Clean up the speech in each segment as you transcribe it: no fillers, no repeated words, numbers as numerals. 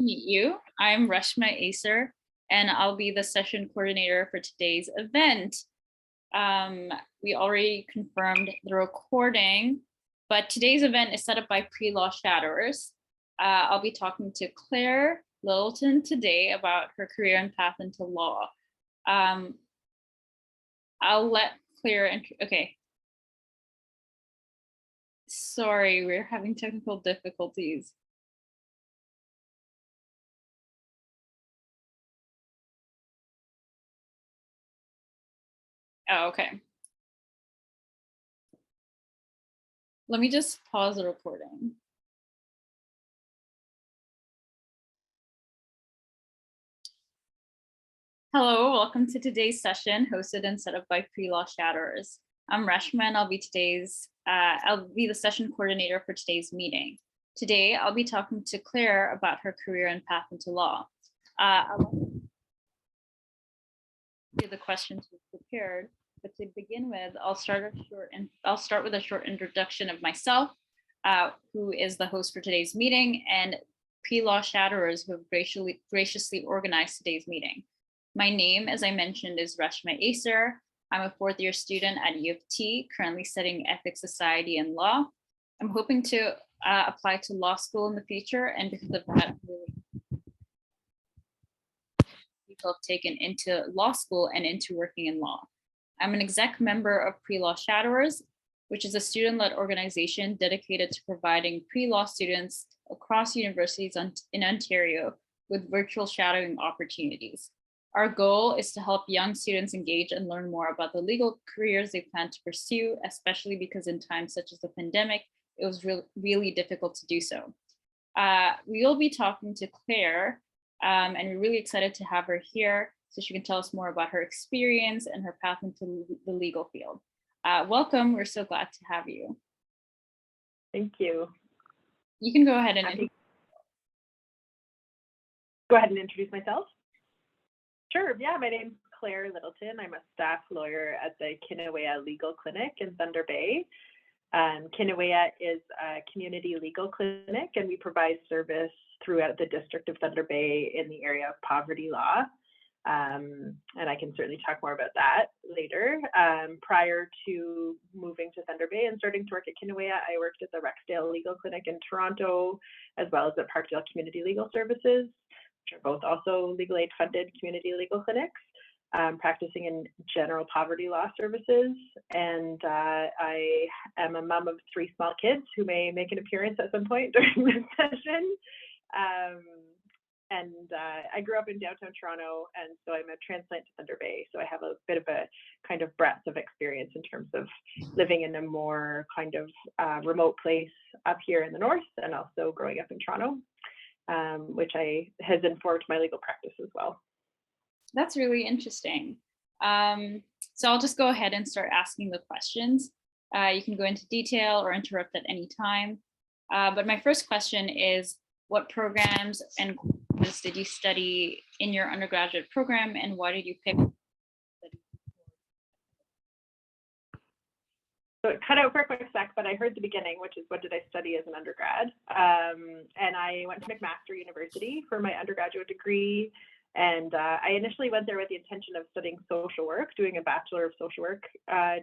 meet you. I'm Reshma Acer, and I'll be the session coordinator for today's event. We already confirmed the recording, but today's event is set up by Pre-Law Shadowers. I'll be talking to Claire Littleton today about her career and path into law. I'll let Claire, okay. Sorry, we're having technical difficulties. Oh, okay. Let me just pause the recording. Hello, welcome to today's session hosted and set up by Pre-Law Shadowers. I'm Reshma and I'll be the session coordinator for today's meeting. Today, I'll be talking to Claire about her career and path into law. I'll do the questions we've prepared, but to begin with, I'll start with a short introduction of myself, who is the host for today's meeting, and Pre-Law Shadowers who have graciously organized today's meeting. My name, as I mentioned, is Reshma Acer. I'm a fourth-year student at U of T, currently studying ethics, society, and law. I'm hoping to apply to law school in the future, and because of that, people have taken into law school and into working in law. I'm an exec member of Pre-Law Shadowers, which is a student-led organization dedicated to providing pre-law students across universities in Ontario with virtual shadowing opportunities. Our goal is to help young students engage and learn more about the legal careers they plan to pursue, especially because in times such as the pandemic, it was really difficult to do so. We will be talking to Claire, and we're really excited to have her here so she can tell us more about her experience and her path into the legal field. Welcome, we're so glad to have you. Thank you. You can go ahead and introduce myself. Sure, yeah, my name's Claire Littleton. I'm a staff lawyer at the Kinawea Legal Clinic in Thunder Bay. Kinawea is a community legal clinic, and we provide service throughout the district of Thunder Bay in the area of poverty law. And I can certainly talk more about that later. Prior to moving to Thunder Bay and starting to work at Kinawea, I worked at the Rexdale Legal Clinic in Toronto, as well as at Parkdale Community Legal Services, which are both also legal aid funded community legal clinics, practicing in general poverty law services. And I am a mom of 3 small kids who may make an appearance at some point during this session. I grew up in downtown Toronto, and so I'm a transplant to Thunder Bay. So I have a bit of a kind of breadth of experience in terms of living in a more kind of remote place up here in the north, and also growing up in Toronto, which has informed my legal practice as well. That's really interesting. So I'll just go ahead and start asking the questions. You can go into detail or interrupt at any time. But my first question is, what programs and courses did you study in your undergraduate program, and why did you pick? So it cut out for a quick sec, but I heard the beginning, which is what did I study as an undergrad? And I went to McMaster University for my undergraduate degree. And I initially went there with the intention of studying social work, doing a Bachelor of Social Work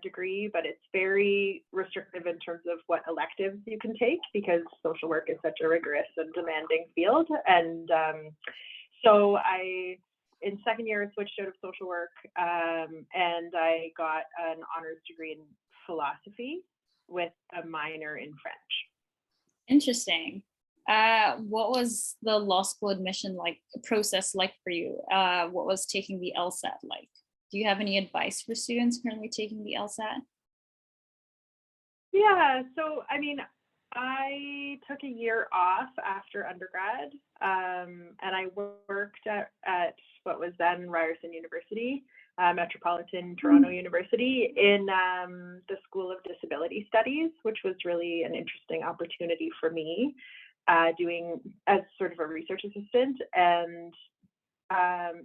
degree, but it's very restrictive in terms of what electives you can take, because social work is such a rigorous and demanding field. And so in second year, I switched out of social work, and I got an honors degree in philosophy with a minor in French. Interesting. What was the law school admission process like for you? What was taking the LSAT like? Do you have any advice for students currently taking the LSAT? Yeah, so I mean, I took a year off after undergrad, and I worked at what was then Ryerson University, Metropolitan Toronto University, in the School of Disability Studies, which was really an interesting opportunity for me, doing as sort of a research assistant. And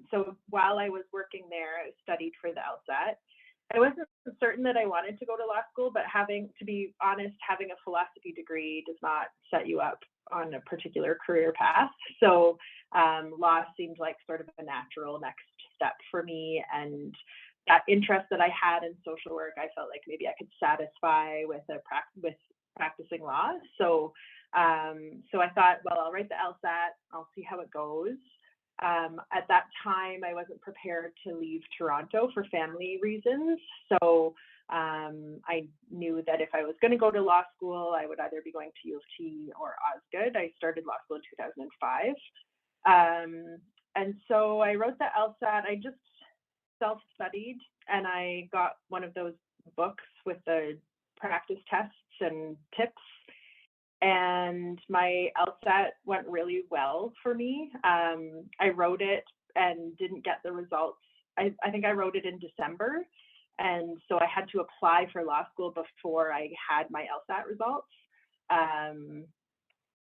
so while I was working there, I studied for the LSAT. I wasn't certain that I wanted to go to law school, but to be honest, having a philosophy degree does not set you up on a particular career path. So law seemed like sort of a natural next step for me, and that interest that I had in social work, I felt like maybe I could satisfy with practicing law. So so I thought, well, I'll write the LSAT, I'll see how it goes. At that time, I wasn't prepared to leave Toronto for family reasons. So I knew that if I was going to go to law school, I would either be going to U of T or Osgoode. I started law school in 2005. And so I wrote the LSAT. I just self-studied, and I got one of those books with the practice tests and tips. And my LSAT went really well for me. I wrote it and didn't get the results. I think I wrote it in December. And so I had to apply for law school before I had my LSAT results,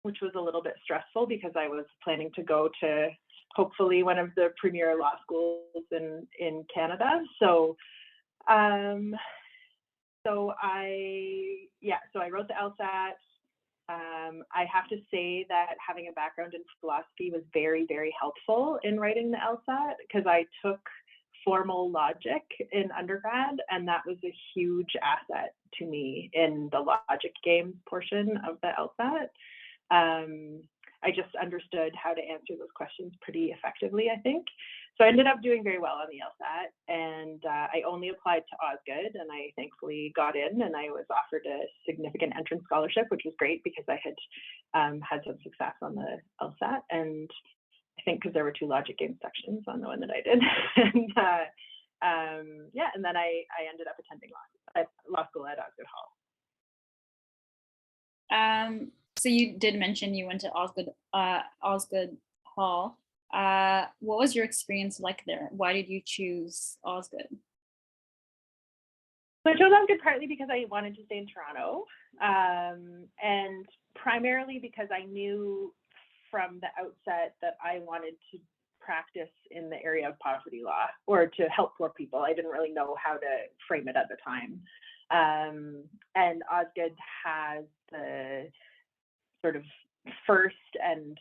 which was a little bit stressful because I was planning to go to hopefully one of the premier law schools in Canada. So I wrote the LSAT. I have to say that having a background in philosophy was very, very helpful in writing the LSAT, because I took formal logic in undergrad, and that was a huge asset to me in the logic game portion of the LSAT. I just understood how to answer those questions pretty effectively, I think. So I ended up doing very well on the LSAT, and I only applied to Osgoode, and I thankfully got in, and I was offered a significant entrance scholarship, which was great because I had had some success on the LSAT, and I think because there were 2 logic game sections on the one that I did. And then I ended up attending law school at Osgoode Hall. So you did mention you went to Osgoode Hall. What was your experience like there? Why did you choose Osgoode? So I chose Osgoode partly because I wanted to stay in Toronto, and primarily because I knew from the outset that I wanted to practice in the area of poverty law, or to help poor people. I didn't really know how to frame it at the time. And Osgoode has the sort of first and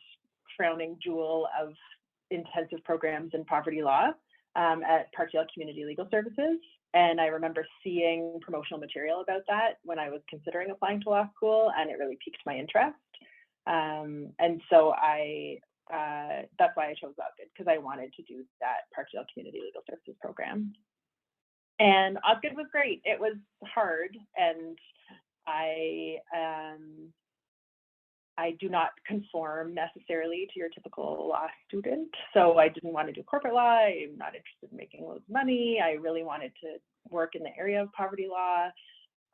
crowning jewel of intensive programs in poverty law at Parkdale Community Legal Services. And I remember seeing promotional material about that when I was considering applying to law school, and it really piqued my interest. And so that's why I chose Osgoode, because I wanted to do that Parkdale Community Legal Services program. And Osgoode was great. It was hard, and I do not conform necessarily to your typical law student. So I didn't want to do corporate law. I'm not interested in making loads of money. I really wanted to work in the area of poverty law.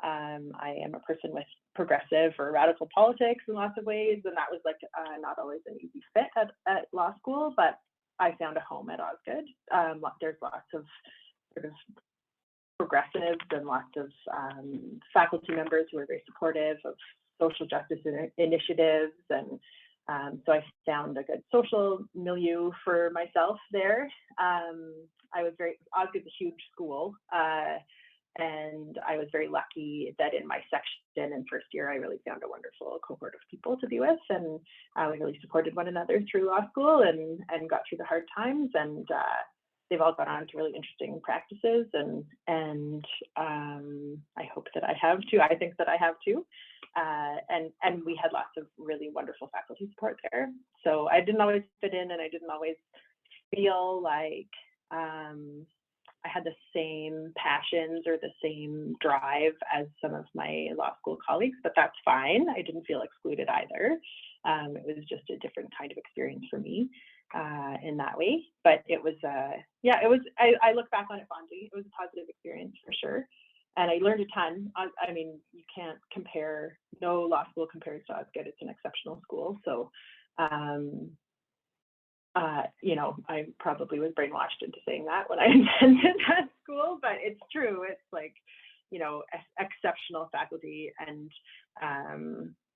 I am a person with progressive or radical politics in lots of ways, and that was like not always an easy fit at law school, but I found a home at Osgoode. There's lots of sort of progressives and lots of faculty members who are very supportive of social justice initiatives, and so I found a good social milieu for myself there. Osgoode's a huge school, and I was very lucky that in my section in first year, I really found a wonderful cohort of people to be with, and we really supported one another through law school and got through the hard times, and they've all gone on to really interesting practices, and I hope that I have too. I think that I have too. And we had lots of really wonderful faculty support there. So I didn't always fit in, and I didn't always feel like I had the same passions or the same drive as some of my law school colleagues, but that's fine. I didn't feel excluded either. It was just a different kind of experience for me in that way. But it was, I look back on it fondly. It was a positive experience for sure. And I learned a ton. I mean, you can't compare, no law school compares to Osgoode. It's an exceptional school. So, I probably was brainwashed into saying that when I attended that school, but it's true. It's like, exceptional faculty and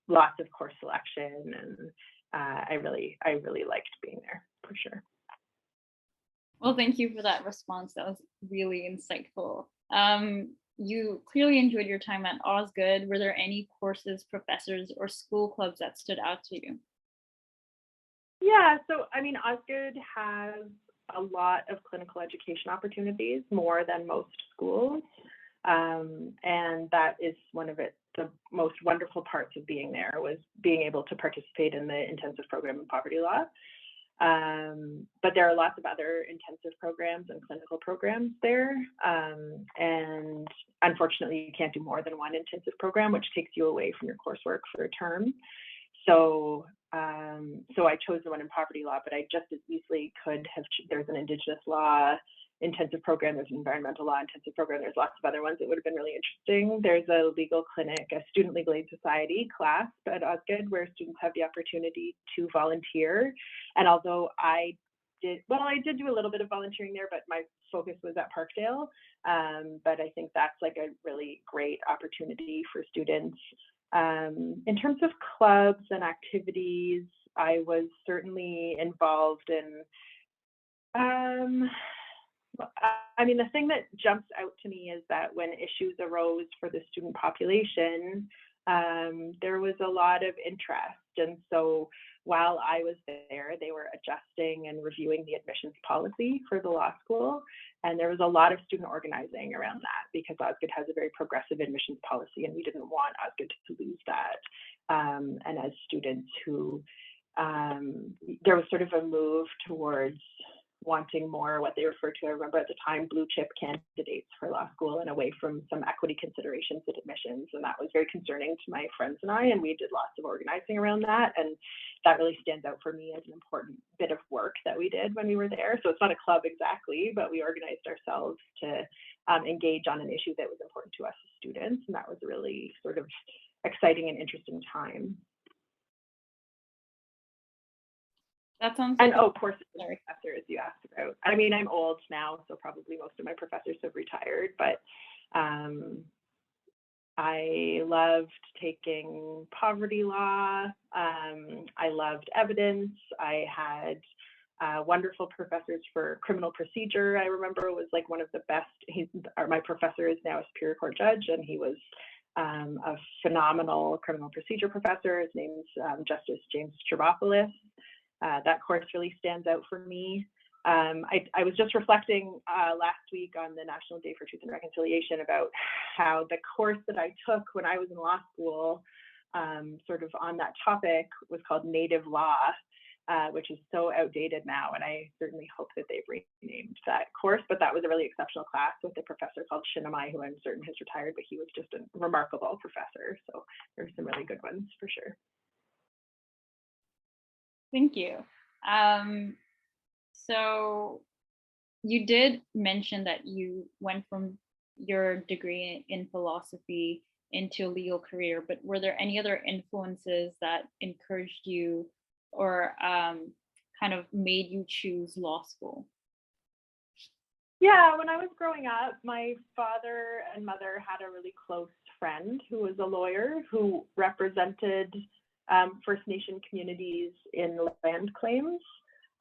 lots of course selection. And I really liked being there for sure. Well, thank you for that response. That was really insightful. You clearly enjoyed your time at Osgoode. Were there any courses, professors, or school clubs that stood out to you? Yeah, so I mean, Osgoode has a lot of clinical education opportunities, more than most schools. And that is one of the most wonderful parts of being there, was being able to participate in the intensive program in poverty law. But there are lots of other intensive programs and clinical programs there. And unfortunately, you can't do more than one intensive program, which takes you away from your coursework for a term. So I chose the one in poverty law, but I just as easily could have, there's an Indigenous law intensive program, there's an environmental law intensive program, there's lots of other ones that would have been really interesting. There's a legal clinic, a student legal aid society class at Osgoode where students have the opportunity to volunteer. And although I did do a little bit of volunteering there, but my focus was at Parkdale. But I think that's like a really great opportunity for students. In terms of clubs and activities, I was certainly involved in, I mean, the thing that jumps out to me is that when issues arose for the student population, there was a lot of interest. And so while I was there, they were adjusting and reviewing the admissions policy for the law school. And there was a lot of student organizing around that, because Osgoode has a very progressive admissions policy and we didn't want Osgoode to lose that. And as students who, there was sort of a move towards wanting more what they referred to, I remember at the time, blue chip candidates for law school, and away from some equity considerations at admissions. And that was very concerning to my friends and I, and we did lots of organizing around that. And that really stands out for me as an important bit of work that we did when we were there. So it's not a club exactly, but we organized ourselves to engage on an issue that was important to us as students. And that was a really sort of exciting and interesting time. That sounds. And oh, of course, professors you asked about. I mean, I'm old now, so probably most of my professors have retired, but I loved taking poverty law. I loved evidence. I had wonderful professors for criminal procedure. I remember was like one of the best. My professor is now a Superior Court judge, and he was a phenomenal criminal procedure professor. His name's Justice James Chervopoulos. That course really stands out for me. I was just reflecting last week on the National Day for Truth and Reconciliation about how the course that I took when I was in law school, sort of on that topic, was called Native Law, which is so outdated now. And I certainly hope that they've renamed that course. But that was a really exceptional class with a professor called Shinamai, who I'm certain has retired, but he was just a remarkable professor. So there's some really good ones for sure. Thank you. So you did mention that you went from your degree in philosophy into a legal career, but were there any other influences that encouraged you or kind of made you choose law school? Yeah, when I was growing up, my father and mother had a really close friend who was a lawyer who represented First Nation communities in land claims.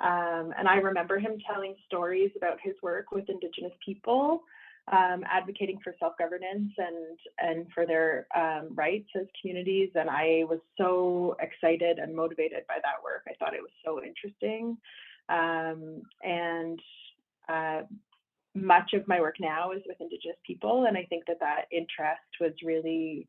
And I remember him telling stories about his work with Indigenous people, advocating for self-governance and for their rights as communities. And I was so excited and motivated by that work. I thought it was so interesting. And much of my work now is with Indigenous people. And I think that interest was really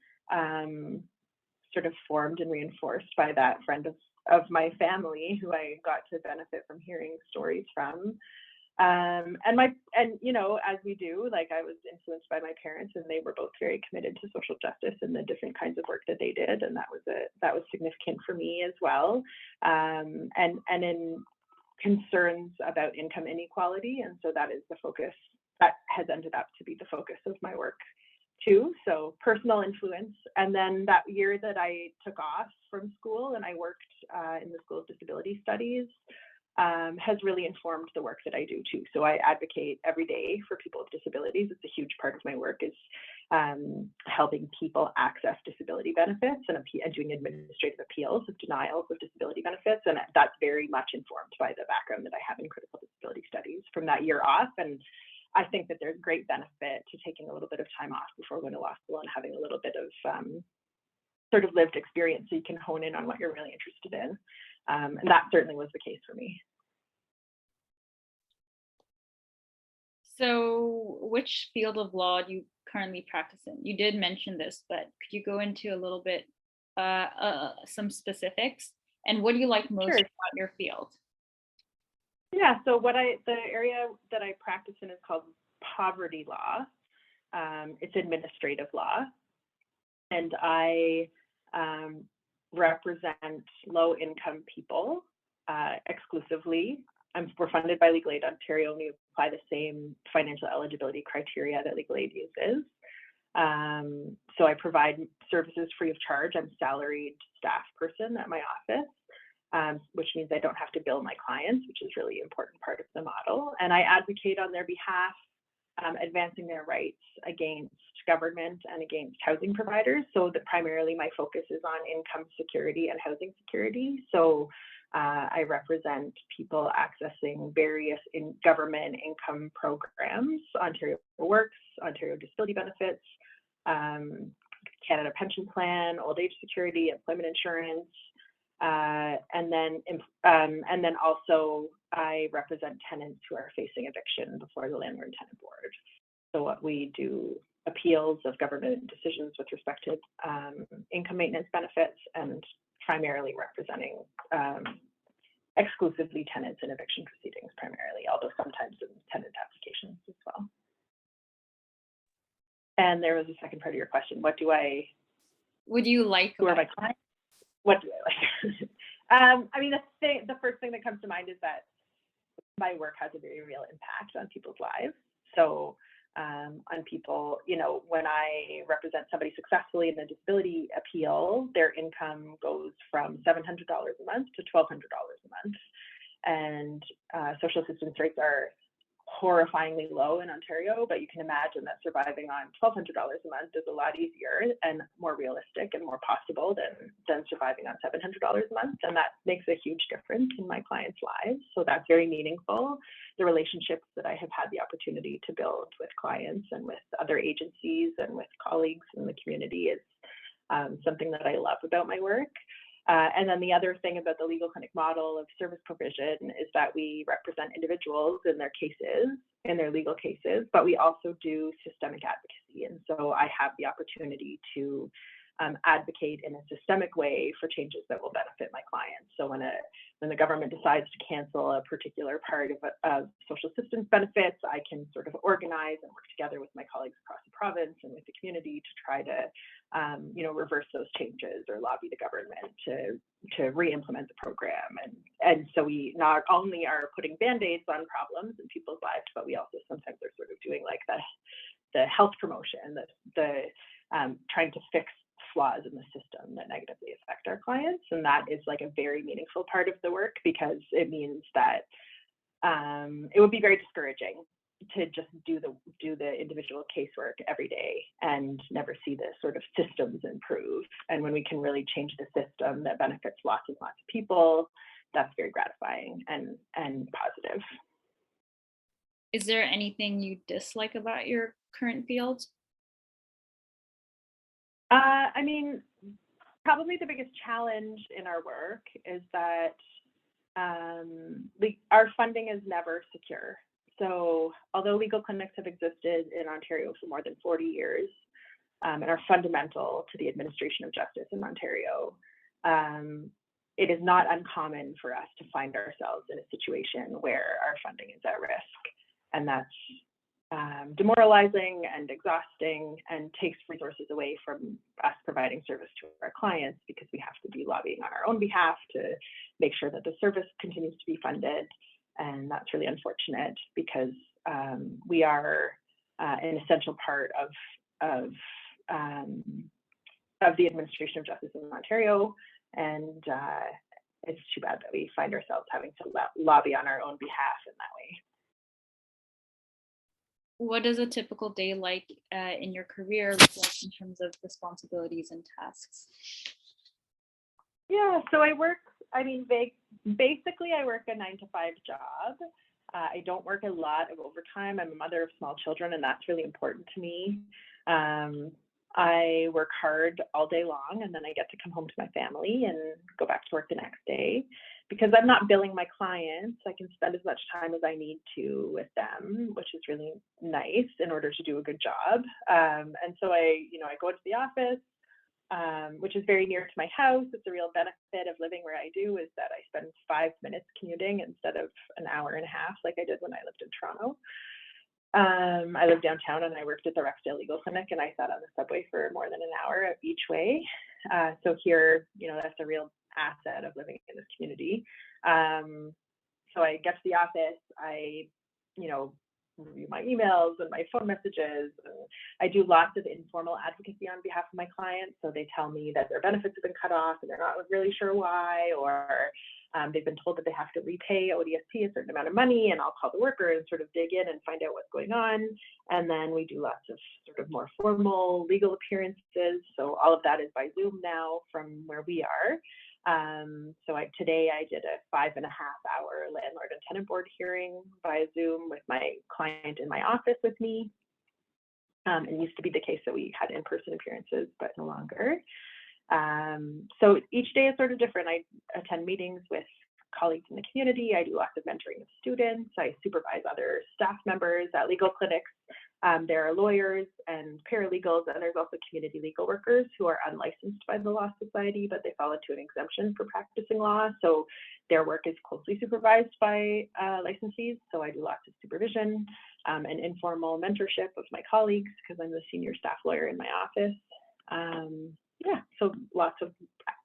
sort of formed and reinforced by that friend of my family who I got to benefit from hearing stories from. And you know, as we do, like I was influenced by my parents, and they were both very committed to social justice and the different kinds of work that they did. And that was significant for me as well. And in concerns about income inequality. And so that is the focus that has ended up to be the focus of my work too. So personal influence. And then that year that I took off from school and I worked in the School of Disability Studies has really informed the work that I do too. So I advocate every day for people with disabilities. It's a huge part of my work is helping people access disability benefits and doing administrative appeals of denials of disability benefits. And that's very much informed by the background that I have in critical disability studies from that year off. And I think that there's great benefit to taking a little bit of time off before going to law school and having a little bit of sort of lived experience so you can hone in on what you're really interested in. And that certainly was the case for me. So which field of law do you currently practice in? You did mention this, but could you go into a little bit, some specifics? And what do you like most Sure. about your field? Yeah, so the area that I practice in is called poverty law. It's administrative law. And I represent low-income people exclusively. We're funded by Legal Aid Ontario, and we apply the same financial eligibility criteria that Legal Aid uses. So I provide services free of charge. I'm a salaried staff person at my office, which means I don't have to bill my clients, which is really important part of the model. And I advocate on their behalf, advancing their rights against government and against housing providers. So that primarily my focus is on income security and housing security. So I represent people accessing various government income programs, Ontario Works, Ontario Disability Benefits, Canada Pension Plan, Old Age Security, Employment Insurance, and then also I represent tenants who are facing eviction before the Landlord and Tenant Board. So what we do appeals of government decisions with respect to income maintenance benefits, and primarily representing exclusively tenants in eviction proceedings primarily, although sometimes in tenant applications as well. And there was a second part of your question. What do I like? Who are my clients? What do I like? I mean, the first thing that comes to mind is that my work has a very real impact on people's lives. So on people, when I represent somebody successfully in a disability appeal, their income goes from $700 a month to $1,200 a month. And social assistance rates are horrifyingly low in Ontario, but you can imagine that surviving on $1,200 a month is a lot easier and more realistic and more possible than surviving on $700 a month. And that makes a huge difference in my clients' lives. So that's very meaningful. The relationships that I have had the opportunity to build with clients and with other agencies and with colleagues in the community is something that I love about my work. And then the other thing about the legal clinic model of service provision is that we represent individuals in their cases, in their legal cases, but we also do systemic advocacy. And so I have the opportunity to advocate in a systemic way for changes that will benefit my clients. So when the government decides to cancel a particular part of social assistance benefits, I can sort of organize and work together with my colleagues across the province and with the community to try to reverse those changes or lobby the government to re-implement the program. And so we not only are putting Band-Aids on problems in people's lives, but we also sometimes are sort of doing like the health promotion, the trying to fix flaws in the system that negatively affect our clients. And that is like a very meaningful part of the work, because it means that it would be very discouraging to just do the individual casework every day and never see the sort of systems improve. And when we can really change the system that benefits lots and lots of people, that's very gratifying and positive. Is there anything you dislike about your current field? I mean, probably the biggest challenge in our work is that our funding is never secure. So although legal clinics have existed in Ontario for more than 40 years and are fundamental to the administration of justice in Ontario, it is not uncommon for us to find ourselves in a situation where our funding is at risk. And that's demoralizing and exhausting and takes resources away from us providing service to our clients, because we have to be lobbying on our own behalf to make sure that the service continues to be funded. And that's really unfortunate, because we are an essential part of the administration of justice in Ontario. And it's too bad that we find ourselves having to lobby on our own behalf in that way. What is a typical day like in your career look like in terms of responsibilities and tasks? Yeah, so basically I work a 9-to-5 job. I don't work a lot of overtime. I'm a mother of small children, and that's really important to me. I work hard all day long, and then I get to come home to my family and go back to work the next day. Because I'm not billing my clients, I can spend as much time as I need to with them, which is really nice in order to do a good job. And so I go into the office, which is very near to my house. It's a real benefit of living where I do, is that I spend 5 minutes commuting instead of an hour and a half like I did when I lived in Toronto. I live downtown, and I worked at the Rexdale Legal Clinic, and I sat on the subway for more than an hour each way. So here, that's a real asset of living in this community. So I get to the office, I, review my emails and my phone messages. I do lots of informal advocacy on behalf of my clients. So they tell me that their benefits have been cut off and they're not really sure why, or they've been told that they have to repay ODSP a certain amount of money, and I'll call the worker and sort of dig in and find out what's going on. And then we do lots of sort of more formal legal appearances. So all of that is by Zoom now from where we are. Today I did a 5.5-hour landlord and tenant board hearing via Zoom with my client in my office with me. It used to be the case that we had in-person appearances, but no longer. So each day is sort of different. I attend meetings with colleagues in the community. I do lots of mentoring of students. I supervise other staff members at legal clinics. There are lawyers and paralegals, and there's also community legal workers who are unlicensed by the Law Society, but they fall into an exemption for practicing law. So their work is closely supervised by licensees. So I do lots of supervision and informal mentorship of my colleagues because I'm the senior staff lawyer in my office. So lots of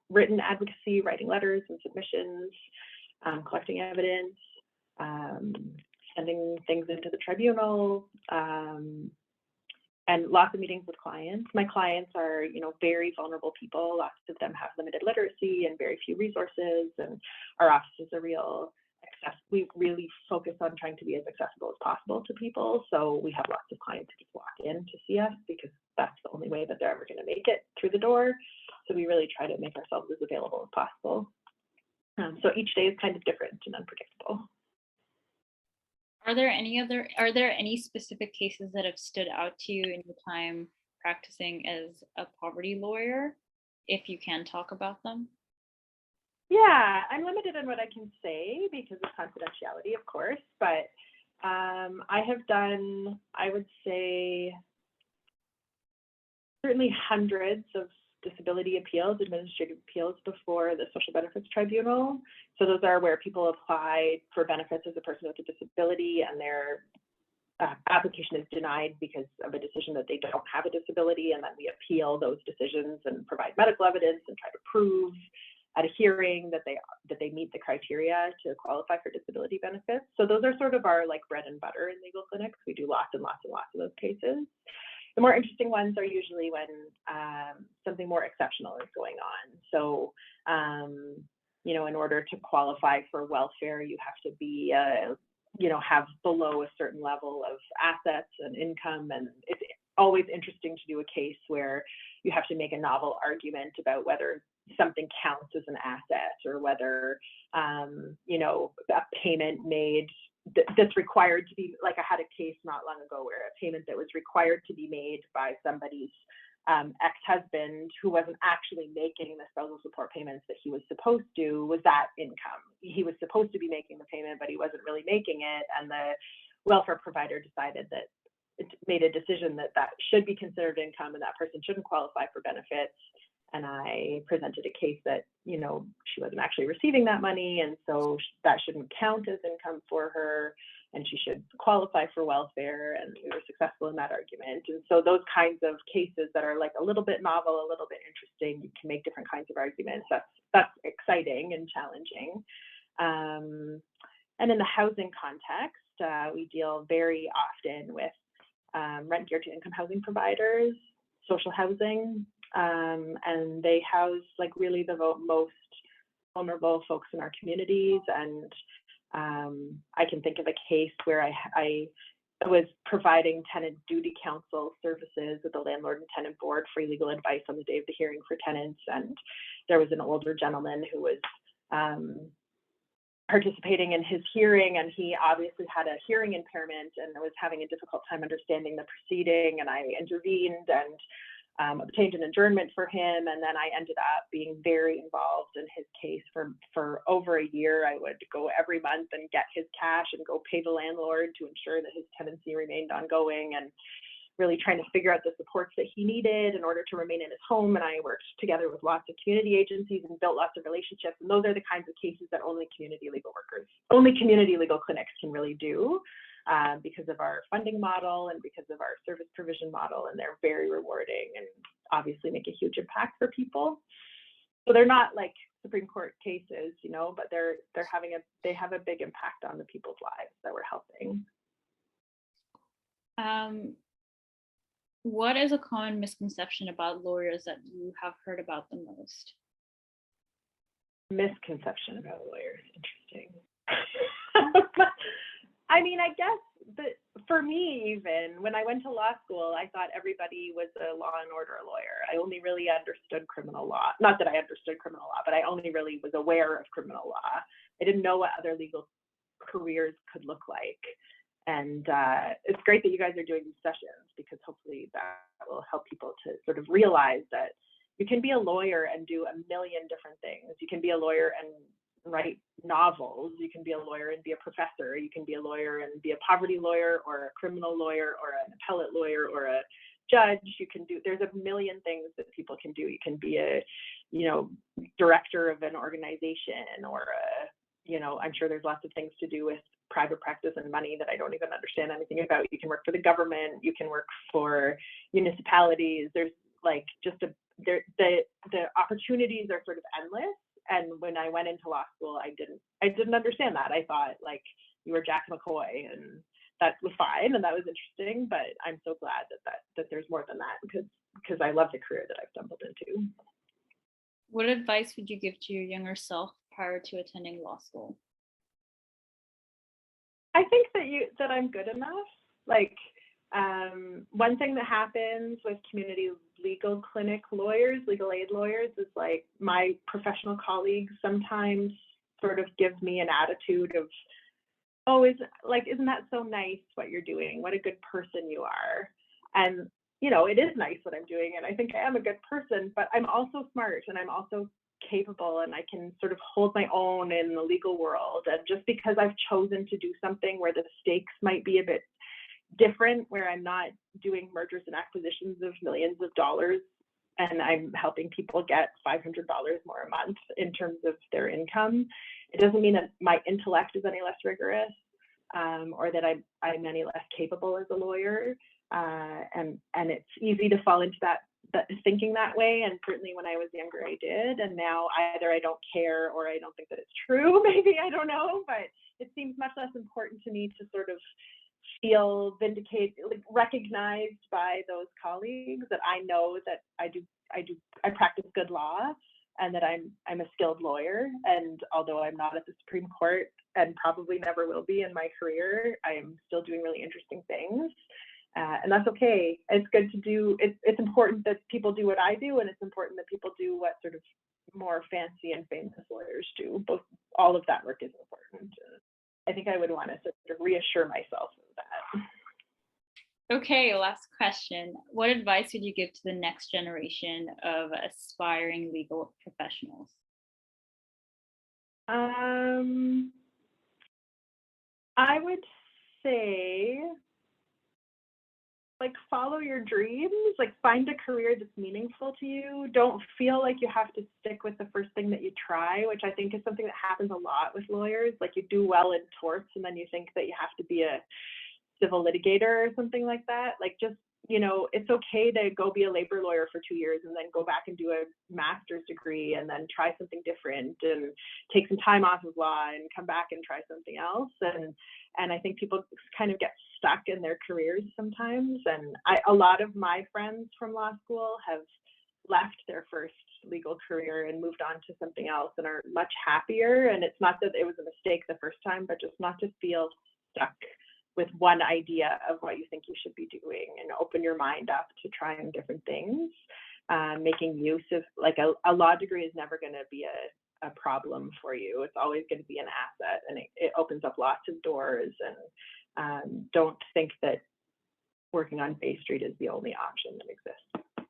written advocacy, writing letters and submissions, collecting evidence, sending things into the tribunal, and lots of meetings with clients. My clients are, very vulnerable people. Lots of them have limited literacy and very few resources, and our office is we really focus on trying to be as accessible as possible to people. So we have lots of clients who just walk in to see us because that's the only way that they're ever going to make it through the door. So we really try to make ourselves as available as possible. So each day is kind of different and unpredictable. Are there any specific cases that have stood out to you in your time practicing as a poverty lawyer, if you can talk about them? Yeah, I'm limited in what I can say because of confidentiality, of course, but I have done, I would say, certainly hundreds of disability appeals, administrative appeals before the Social Benefits Tribunal. So those are where people apply for benefits as a person with a disability, and their application is denied because of a decision that they don't have a disability, and then we appeal those decisions and provide medical evidence and try to prove at a hearing that they meet the criteria to qualify for disability benefits. So those are sort of our bread and butter in legal clinics. We do lots and lots and lots of those cases. The more interesting ones are usually when something more exceptional is going on. So, in order to qualify for welfare, you have to be, have below a certain level of assets and income. And it's always interesting to do a case where you have to make a novel argument about whether something counts as an asset, or whether, a payment made that's required to be, I had a case not long ago where a payment that was required to be made by somebody's ex-husband, who wasn't actually making the spousal support payments that he was supposed to, was that income. He was supposed to be making the payment, but he wasn't really making it. And the welfare provider decided that it made a decision that should be considered income and that person shouldn't qualify for benefits. And I presented a case that, she wasn't actually receiving that money, and so that shouldn't count as income for her, and she should qualify for welfare, and we were successful in that argument. And so those kinds of cases that are a little bit novel, a little bit interesting, you can make different kinds of arguments. That's exciting and challenging. And in the housing context, we deal very often with rent geared to income housing providers, social housing, and they house really the most vulnerable folks in our communities. And I can think of a case where I was providing tenant duty counsel services with the landlord and tenant board, free legal advice on the day of the hearing for tenants. And there was an older gentleman who was participating in his hearing, and he obviously had a hearing impairment and was having a difficult time understanding the proceeding. And I intervened, and obtained an adjournment for him, and then I ended up being very involved in his case for over a year. I would go every month and get his cash and go pay the landlord to ensure that his tenancy remained ongoing, and really trying to figure out the supports that he needed in order to remain in his home. And I worked together with lots of community agencies and built lots of relationships. And those are the kinds of cases that only community legal clinics can really do, because of our funding model and because of our service provision model. And they're very rewarding and obviously make a huge impact for people. So they're not like Supreme Court cases, you know, but they have a big impact on the people's lives that we're helping. What is a common misconception about lawyers that you have heard about the most? Misconception about lawyers, interesting. I mean, I guess that for me, even when I went to law school, I thought everybody was a law and order lawyer. I only really understood criminal law. Not that I understood criminal law, but I only really was aware of criminal law. I didn't know what other legal careers could look like. And it's great that you guys are doing these sessions, because hopefully that will help people to sort of realize that you can be a lawyer and do a million different things. You can be a lawyer and write novels. You can be a lawyer and be a professor. You can be a lawyer and be a poverty lawyer or a criminal lawyer or an appellate lawyer or a judge. There's a million things that people can do. You can be a, director of an organization, or I'm sure there's lots of things to do with private practice and money that I don't even understand anything about. You can work for the government. You can work for municipalities. There's like the opportunities are sort of endless. And when I went into law school, I didn't understand that. I thought like you were Jack McCoy, and that was fine and that was interesting. But I'm so glad that there's more than that, because I love the career that I've stumbled into. What advice would you give to your younger self prior to attending law school? I think that I'm good enough. Like, one thing that happens with community legal clinic lawyers, legal aid lawyers, is like my professional colleagues sometimes sort of give me an attitude of, oh, isn't that so nice what you're doing? What a good person you are. And, it is nice what I'm doing. And I think I am a good person, but I'm also smart and I'm also capable, and I can sort of hold my own in the legal world. And just because I've chosen to do something where the stakes might be a bit different, where I'm not doing mergers and acquisitions of millions of dollars and I'm helping people get $500 more a month in terms of their income, it doesn't mean that my intellect is any less rigorous, or that I'm any less capable as a lawyer. And it's easy to fall into that thinking that way. And certainly when I was younger, I did. And now either I don't care or I don't think that it's true. Maybe, I don't know, but it seems much less important to me to sort of feel vindicated, like recognized by those colleagues that I know that I practice good law and that I'm a skilled lawyer. And although I'm not at the Supreme Court and probably never will be in my career, I am still doing really interesting things. And that's okay. It's good to do. It's important that people do what I do, and it's important that people do what sort of more fancy and famous lawyers do. All of that work is important. I think I would want to sort of reassure myself of that. Okay, last question. What advice would you give to the next generation of aspiring legal professionals? I would say, follow your dreams, find a career that's meaningful to you. Don't feel like you have to stick with the first thing that you try, which I think is something that happens a lot with lawyers. Like, you do well in torts and then you think that you have to be a civil litigator or something like that. Just, it's okay to go be a labor lawyer for 2 years and then go back and do a master's degree and then try something different and take some time off of law and come back and try something else. And I think people kind of get stuck in their careers sometimes. And a lot of my friends from law school have left their first legal career and moved on to something else and are much happier. And it's not that it was a mistake the first time, but just not to feel stuck with one idea of what you think you should be doing, and open your mind up to trying different things. Making use of, a law degree is never going to be a problem for you. It's always going to be an asset, and it opens up lots of doors. And don't think that working on Bay Street is the only option that exists.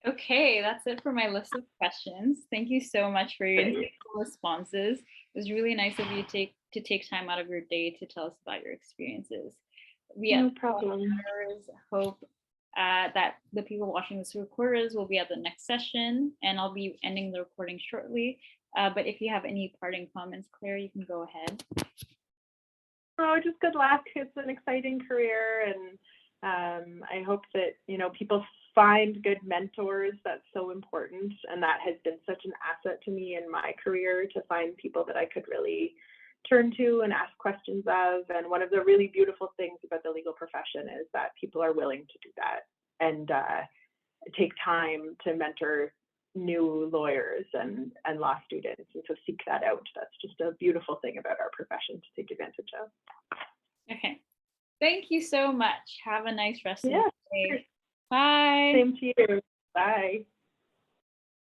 Okay, that's it for my list of questions. Thank you so much for your Great. insightful responses. It was really nice of you to take time out of your day to tell us about your experiences. We No at problem. Letters hope that the people watching this recorders will be at the next session, and I'll be ending the recording shortly. But if you have any parting comments, Claire, you can go ahead. Oh, just good luck. It's an exciting career, and I hope that, you know, people find good mentors. That's so important, and that has been such an asset to me in my career, to find people that I could really turn to and ask questions of. And one of the really beautiful things about the legal profession is that people are willing to do that and take time to mentor new lawyers and law students, and so seek that out. That's just a beautiful thing about our profession to take advantage of. Okay. Thank you so much. Have a nice rest of Yeah, the day. Bye. same to you. Bye.